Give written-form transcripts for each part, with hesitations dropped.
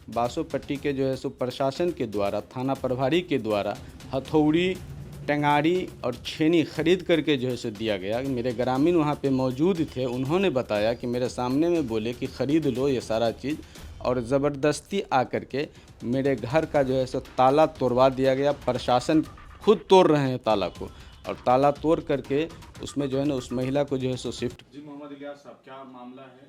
बासोपट्टी के जो है सो प्रशासन के द्वारा, थाना प्रभारी के द्वारा हथौड़ी, टेंगारी और छेनी खरीद करके जो है सो दिया गया। मेरे ग्रामीण वहाँ पे मौजूद थे, उन्होंने बताया कि मेरे सामने में बोले कि ख़रीद लो ये सारा चीज़, और ज़बरदस्ती आकर के मेरे घर का जो है सो ताला तोड़वा दिया गया। प्रशासन खुद तोड़ रहे हैं ताला को, और ताला तोड़ करके उसमें जो है ना उस महिला को जो है सो शिफ्ट। जी मोहम्मद इलियास साहब, क्या मामला है?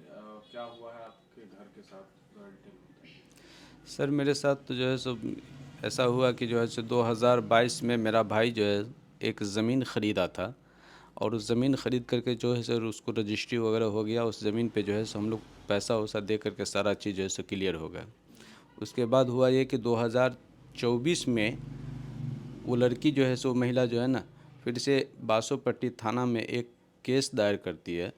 क्या हुआ है आपके घर के साथ? थोड़ा डिटेल में बताइए। सर मेरे साथ तो जो है सो ऐसा हुआ कि जो है सो 2022 में मेरा भाई जो है एक ज़मीन ख़रीदा था, और उस ज़मीन ख़रीद करके जो है सर उसको रजिस्ट्री वगैरह हो गया। उस ज़मीन पे जो है सो हम लोग पैसा वैसा दे करके सारा चीज़ जो है सो क्लियर हो गया। उसके बाद हुआ ये कि 2024 में वो लड़की जो है सो महिला जो है ना फिर से बासोपट्टी थाना में एक केस दायर करती है,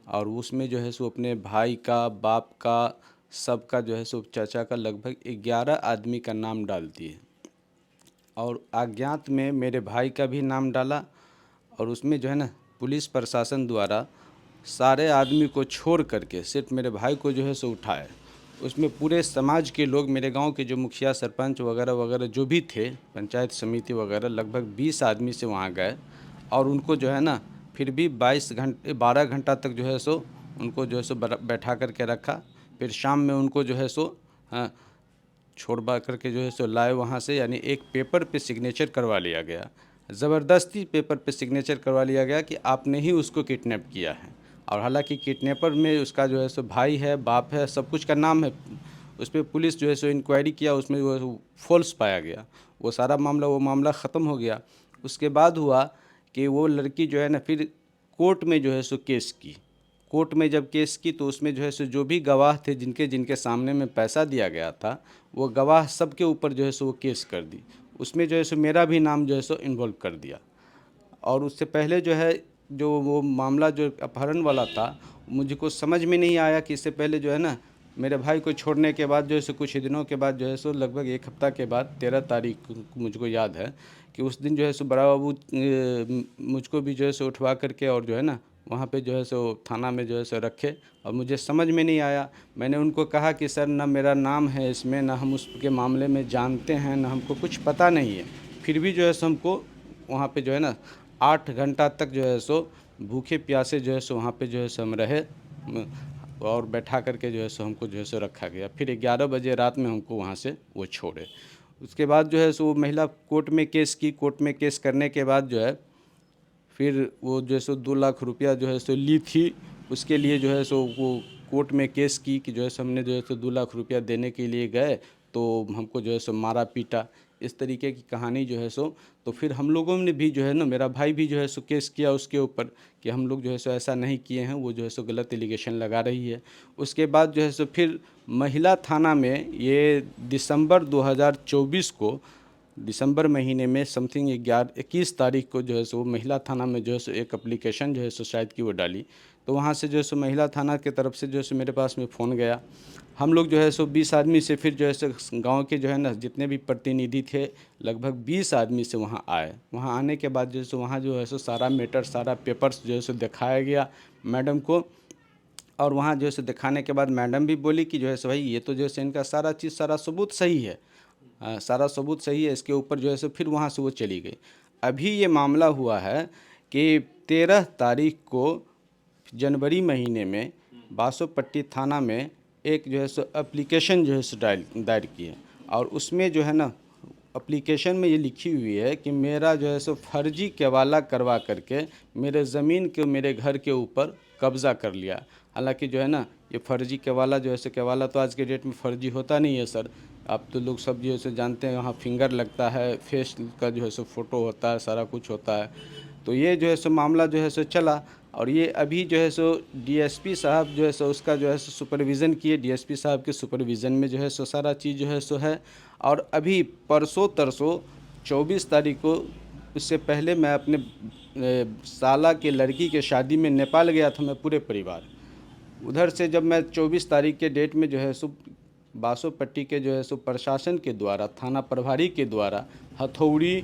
और उसमें जो है सो अपने भाई का, बाप का, सबका जो है सो चाचा का लगभग 11 आदमी का नाम डालती है, और अज्ञात में मेरे भाई का भी नाम डाला। और उसमें जो है ना पुलिस प्रशासन द्वारा सारे आदमी को छोड़ करके सिर्फ मेरे भाई को जो है सो उठाए। उसमें पूरे समाज के लोग, मेरे गांव के जो मुखिया, सरपंच वगैरह वगैरह जो भी थे, पंचायत समिति वगैरह, लगभग 20 आदमी से वहां गए, और उनको जो है ना फिर भी 12 घंटा तक जो है सो उनको जो है सो बैठा करके रखा। फिर शाम में उनको जो है सो हाँ, छोड़वा करके जो है सो लाए वहाँ से, यानी एक पेपर पे सिग्नेचर करवा लिया गया। ज़बरदस्ती पेपर पे सिग्नेचर करवा लिया गया कि आपने ही उसको किडनैप किया है, और हालांकि किडनैपर में उसका जो है सो भाई है, बाप है, सब कुछ का नाम है। उस पर पुलिस जो है सो इंक्वायरी किया, उसमें वो फॉल्स पाया गया। वो मामला ख़त्म हो गया। उसके बाद हुआ कि वो लड़की जो है ना फिर कोर्ट में जो है सो केस की। कोर्ट में जब केस की तो उसमें जो है सो जो भी गवाह थे, जिनके जिनके सामने में पैसा दिया गया था, वो गवाह सब के ऊपर जो है सो वो केस कर दी। उसमें जो है सो मेरा भी नाम जो है सो इन्वॉल्व कर दिया। और उससे पहले जो है जो वो मामला जो अपहरण वाला था, मुझको समझ में नहीं आया कि इससे पहले जो है ना मेरे भाई को छोड़ने के बाद जो है सो कुछ ही दिनों के बाद जो है सो लगभग एक हफ्ता के बाद 13 तारीख को मुझको याद है कि उस दिन जो है सो बड़ा बाबू मुझको भी जो है सो उठवा करके और जो है ना वहाँ पे जो है सो थाना में जो है सो रखे, और मुझे समझ में नहीं आया। मैंने उनको कहा कि सर ना मेरा नाम है इसमें, ना हम उसके मामले में जानते हैं, ना हमको कुछ पता नहीं है। फिर भी जो है सो हमको वहाँ पे जो है ना 8 घंटा तक जो है सो भूखे प्यासे जो है सो वहाँ पे जो है सो हम रहे, और बैठा करके जो है सो हमको जो है सो रखा गया। फिर 11 बजे रात में हमको वहाँ से वो छोड़े। उसके बाद जो है सो वो महिला कोर्ट में केस की। कोर्ट में केस करने के बाद जो है फिर वो जो है सो 2 लाख रुपया जो है सो ली थी। उसके लिए जो है सो वो कोर्ट में केस की कि जो है सो हमने जो है सो 2 लाख रुपया देने के लिए गए तो हमको जो है सो मारा पीटा, इस तरीके की कहानी जो है सो। तो फिर हम लोगों ने भी जो है ना, मेरा भाई भी जो है सो केस किया उसके ऊपर कि हम लोग जो है सो ऐसा नहीं किए हैं, वो जो है सो गलत एलिगेशन लगा रही है। उसके बाद जो है सो फिर महिला थाना में ये दिसंबर 2024 को, दिसंबर महीने में समथिंग 21 तारीख को जो है सो महिला थाना में जो है सो एक एप्लीकेशन जो है सो शायद कि वो डाली। तो वहाँ से जो है सो महिला थाना की तरफ से जो है सो मेरे पास में फ़ोन गया। हम लोग जो है सो 20 आदमी से फिर जो है सो गाँव के जो है ना जितने भी प्रतिनिधि थे, लगभग 20 आदमी से वहाँ आए। वहाँ आने के बाद जो है सो वहाँ जो है सो सारा मैटर, सारा पेपर्स जो है सो दिखाया गया मैडम को। और वहाँ जो है सो दिखाने के बाद मैडम भी बोली कि जो है सो भाई ये तो जो है सो इनका सारा चीज़, सारा सबूत सही है, सारा सबूत सही है, इसके ऊपर जो है सो फिर वहाँ से वो चली गई। अभी ये मामला हुआ है कि 13 तारीख को जनवरी महीने में बासोपट्टी थाना में एक जो है सो एप्लीकेशन जो है सो दायर की है, और उसमें जो है ना एप्लीकेशन में ये लिखी हुई है कि मेरा जो है सो फर्जी केवाला करवा करके मेरे ज़मीन के, मेरे घर के ऊपर कब्ज़ा कर लिया। हालांकि जो है ना ये फर्जी केवाला जो है सो, केवाला तो आज के डेट में फर्जी होता नहीं है सर। आप तो लोग सब जो है सो जानते हैं, वहाँ फिंगर लगता है, फेस का जो है सो फ़ोटो होता है, सारा कुछ होता है। तो ये जो है सो मामला जो है सो चला, और ये अभी जो है सो डीएसपी साहब जो है सो उसका जो है सो सुपरविज़न किए। डीएसपी साहब के सुपरविज़न में जो है सो सारा चीज़ जो है सो है। और अभी परसों तरसों 24 तारीख को, उससे पहले मैं अपने साला के लड़की के शादी में नेपाल गया था, मैं पूरे परिवार। उधर से जब मैं 24 तारीख के डेट में जो है सो बासोपट्टी के जो है सो प्रशासन के द्वारा, थाना प्रभारी के द्वारा हथौड़ी,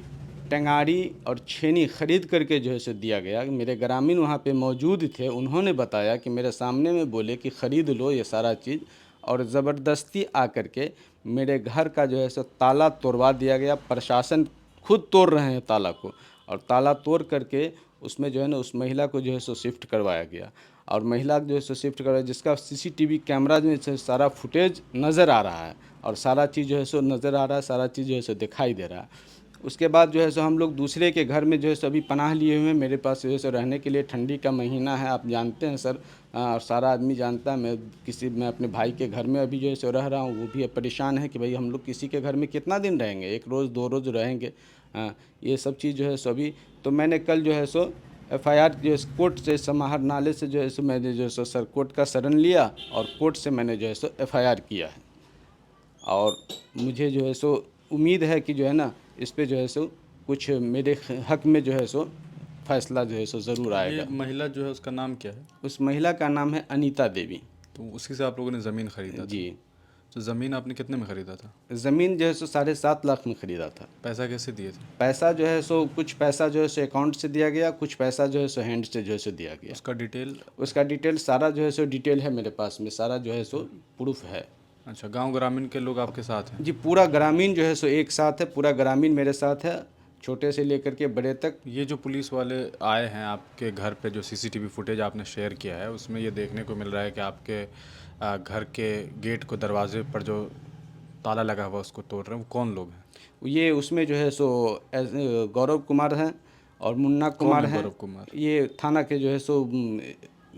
टेंगारी और छेनी खरीद करके जो है सो दिया गया। मेरे ग्रामीण वहाँ पे मौजूद थे, उन्होंने बताया कि मेरे सामने में बोले कि ख़रीद लो ये सारा चीज़, और ज़बरदस्ती आकर के मेरे घर का जो है सो ताला तोड़वा दिया गया। प्रशासन खुद तोड़ रहे हैं ताला को, और ताला तोड़ करके उसमें जो है ना उस महिला को जो है सो शिफ्ट करवाया गया। और महिला जो है सो शिफ्ट करवाया, जिसका सीसीटीवी कैमरा में से सारा फुटेज नज़र आ रहा है, और सारा चीज़ जो है सो नज़र आ रहा है, सारा चीज़ जो है सो दिखाई दे रहा है। उसके बाद जो है सो हम लोग दूसरे के घर में जो है सो अभी पनाह लिए हुए हैं। मेरे पास जो है सो रहने के लिए, ठंडी का महीना है, आप जानते हैं सर, और सारा आदमी जानता है। मैं अपने भाई के घर में अभी जो है सो रह रहा हूँ। वो भी परेशान है कि भाई हम लोग किसी के घर में कितना दिन रहेंगे, एक रोज़ 2 रोज़ रहेंगे। ये सब चीज़ जो है सो अभी, तो मैंने कल जो है सो एफआईआर जो है कोर्ट से समाहरणालय से जो है सो मैंने जो है सो सर कोर्ट का शरण लिया, और कोर्ट से मैंने जो है सो एफआईआर किया है। और मुझे जो है सो उम्मीद है कि जो है ना इस पे जो है सो कुछ मेरे हक में जो है सो फैसला जो है सो ज़रूर ये आएगा। महिला जो है उसका नाम क्या है? उस महिला का नाम है अनीता देवी। तो उसी से आप लोगों ने ज़मीन खरीदा था? जी। तो ज़मीन आपने कितने में खरीदा था? ज़मीन जो है सो 7.5 लाख में ख़रीदा था। पैसा कैसे दिए थे? पैसा जो है सो कुछ पैसा जो है सो अकाउंट से दिया गया, कुछ पैसा जो है सो हैंड से जो है सो दिया गया। उसका डिटेल? उसका डिटेल सारा जो है सो डिटेल है मेरे पास में, सारा जो है सो प्रूफ है। अच्छा, गांव ग्रामीण के लोग आपके साथ हैं? जी, पूरा ग्रामीण जो है सो एक साथ है, पूरा ग्रामीण मेरे साथ है, छोटे से लेकर के बड़े तक। ये जो पुलिस वाले आए हैं आपके घर पे, जो सीसीटीवी फुटेज आपने शेयर किया है, उसमें ये देखने को मिल रहा है कि आपके घर के गेट को, दरवाजे पर जो ताला लगा हुआ उसको तोड़ रहे हैं। वो कौन लोग हैं? ये उसमें जो है सो गौरव कुमार हैं और मुन्ना कुमार हैं। गौरव कुमार? ये थाना के जो है सो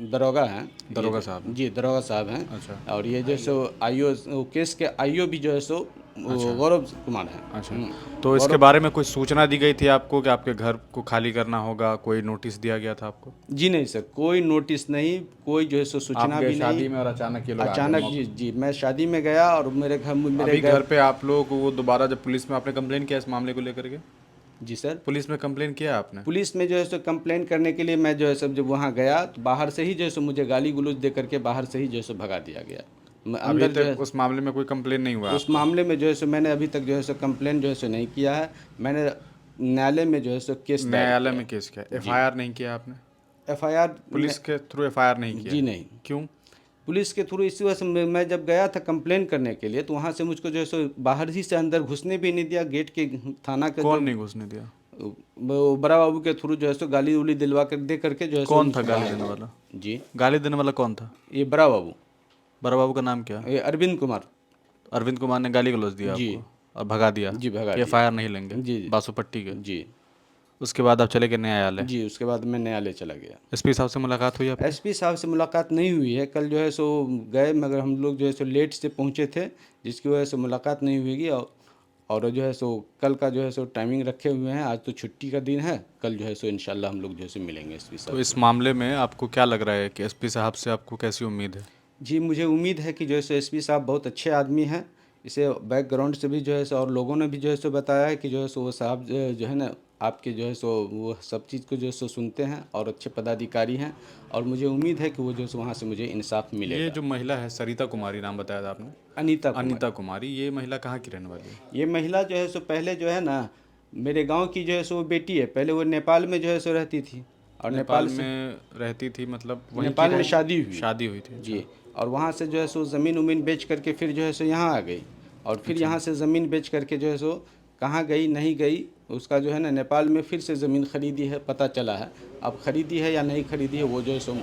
दरोगा हैं। दरोगा साहब? जी, दरोगा साहब हैं। अच्छा। और ये जो सो आईओ, केस के आईओ भी जो है सो वो गौरव कुमार हैं। अच्छा, तो इसके बारे में कोई सूचना दी गई थी आपको कि आपके घर को खाली करना होगा? कोई नोटिस दिया गया था आपको? जी नहीं सर, कोई नोटिस नहीं, कोई जो है सो सूचना भी शादी नहीं। में और अचानक ये लोग आ गए अचानक मौके? जी जी, मैं शादी में गया और मेरे अभी घर पे आप लोग, वो दोबारा जब पुलिस में आपने कंप्लेन किया इस मामले को लेकर के? जी सर, पुलिस में कंप्लेन किया आपने? पुलिस में जो है सो कंप्लेंट करने के लिए मैं जो है सब जब वहाँ गया तो बाहर से ही जो है सो मुझे गाली गलौज दे करके बाहर से ही जो है सो भगा दिया गया। अभी अंदर जो है तक उस मामले में कोई कंप्लेन नहीं हुआ? उस मामले में जो है सो मैंने अभी तक जो है सो कंप्लेंट जो है सो नहीं किया है। मैंने न्यायालय में जो है सो केस दायर न्यायालय में केस किया? एफआईआर नहीं किया आपने? एफआईआर पुलिस के थ्रू एफआईआर नहीं किया? जी नहीं, क्यों? पुलिस के थ्रू इसी वजह से मैं जब गया था कंप्लेन करने के लिए तो वहाँ से मुझको जो है सो बाहर ही से अंदर घुसने भी नहीं दिया। गेट के थाना के कौन नहीं घुसने दिया? वो बड़ा बाबू के थ्रू जो है सो गाली उली दिलवा कर दे करके जो है सो कौन था गाली देने वाला? जी, गाली देने वाला कौन था? ये बड़ा बाबू, बड़ा बाबू का नाम क्या? ये अरविंद कुमार। अरविंद कुमार ने गाली गलौज दिया जी आपको और भगा दिया? जी, भगा कि एफआईआर नहीं लेंगे? जी जी बासुपट्टी के? जी उसके बाद आप चले गए न्यायालय? जी। उसके बाद मैं न्यायालय चला गया। एसपी साहब से मुलाकात हुई आपकी? एसपी साहब से मुलाकात नहीं हुई है। कल जो है सो गए, मगर हम लोग जो है सो लेट से पहुँचे थे, जिसकी वजह से मुलाकात नहीं हुई। और जो है सो कल का जो है सो टाइमिंग रखे हुए हैं। आज तो छुट्टी का दिन है, कल जो है सो इंशाल्लाह हम लोग जो है सो मिलेंगे एसपी साहब। तो इस मामले में आपको क्या लग रहा है कि एसपी साहब से आपको कैसी उम्मीद है? जी, मुझे उम्मीद है कि जो है सो एसपी साहब बहुत अच्छे आदमी हैं। इसे बैकग्राउंड से भी जो है सो और लोगों ने भी जो है सो बताया है कि जो है सो वो साहब जो है ना आपके जो है सो वो सब चीज़ को जो है सो सुनते हैं और अच्छे पदाधिकारी हैं। और मुझे उम्मीद है कि वो जो है सो वहाँ से मुझे इंसाफ मिलेगा। ये जो महिला है, सरिता कुमारी नाम बताया था आपने? अनीता कुमार। अनीता कुमारी, ये महिला कहाँ की रहने वाली है? ये महिला जो है सो पहले जो है ना मेरे गांव की जो है सो बेटी है। पहले वो नेपाल में जो है सो रहती थी, और नेपाल में रहती थी, मतलब वहीं की नेपाल में शादी हुई थी? जी। और वहाँ से जो है सो ज़मीन उमीन बेच करके फिर जो है सो यहाँ आ गई। और फिर यहाँ से ज़मीन बेच करके जो है सो कहाँ गई नहीं गई, उसका जो है ना नेपाल में फिर से ज़मीन खरीदी है, पता चला है। अब खरीदी है या नहीं खरीदी है वो जो है सो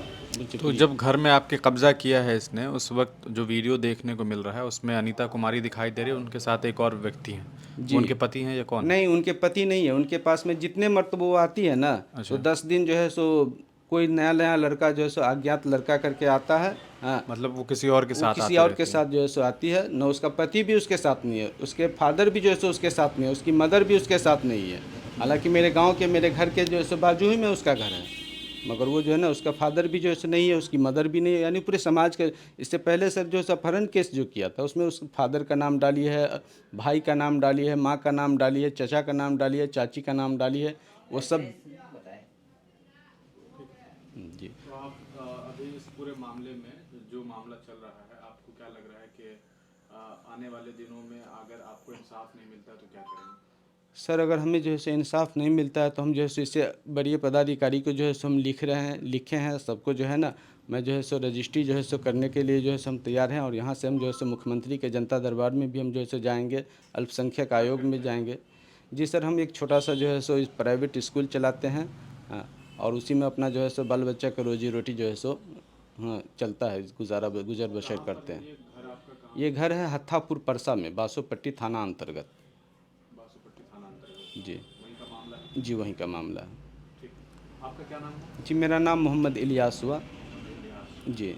तो जब घर में आपके कब्जा किया है इसने, उस वक्त जो वीडियो देखने को मिल रहा है उसमें अनीता कुमारी दिखाई दे रही है, उनके साथ एक और व्यक्ति हैं। वो उनके पति हैं या कौन? नहीं, उनके पति नहीं है। उनके पास में जितने मर्तबा वो आती है ना, तो 10 दिन जो है सो कोई नया नया लड़का जो है सो अज्ञात लड़का करके आता है। हाँ, मतलब वो किसी और के वो साथ किसी आती और रहती के साथ जो है सो आती है। न उसका पति भी उसके साथ नहीं है, उसके फादर भी जो है सो उसके साथ नहीं है, उसकी मदर भी उसके साथ नहीं है। हालांकि मेरे गांव के, मेरे घर के जो है सो बाजू ही में उसका घर है, मगर वो जो है ना उसका फादर भी जो है सो नहीं है, उसकी मदर भी नहीं है। यानी पूरे समाज के, इससे पहले सर जो अपहरण केस जो किया था उसमें उसके फादर का नाम डाली है, भाई का नाम डाली है, माँ का नाम डाली है, चचा का नाम डाली है, चाची का नाम डाली है, वो सब जी। तो आप अभी इस पूरे मामले में जो मामला चल रहा है, आपको क्या लग रहा है कि आने वाले दिनों में अगर आपको इंसाफ नहीं मिलता तो क्या करेंगे? सर अगर हमें जो है सो इंसाफ़ नहीं मिलता है तो हम जो है सो इससे वरीय पदाधिकारी को जो है सो हम लिखे हैं सबको जो है ना। मैं जो है सो रजिस्ट्री जो है सो करने के लिए जो है सो हम तैयार हैं, और यहाँ से हम जो है सो मुख्यमंत्री के जनता दरबार में भी हम जो है सो जाएंगे, अल्पसंख्यक आयोग में जाएंगे। जी सर, हम एक छोटा सा जो है सो इस प्राइवेट स्कूल चलाते हैं। हाँ, और उसी में अपना जो है सो बाल बच्चा का रोजी रोटी जो है सो हाँ चलता है, गुजर बसर करते हैं। ये घर है हत्थापुर परसा में, बासोपट्टी थाना अंतर्गत। बासुपट्टी थाना अंतर्गत। जी वहीं का मामला है। जी, वहीं का मामला है। ठीक। आपका क्या नाम है? जी, मेरा नाम मोहम्मद इलियास हुआ। इलियास। जी।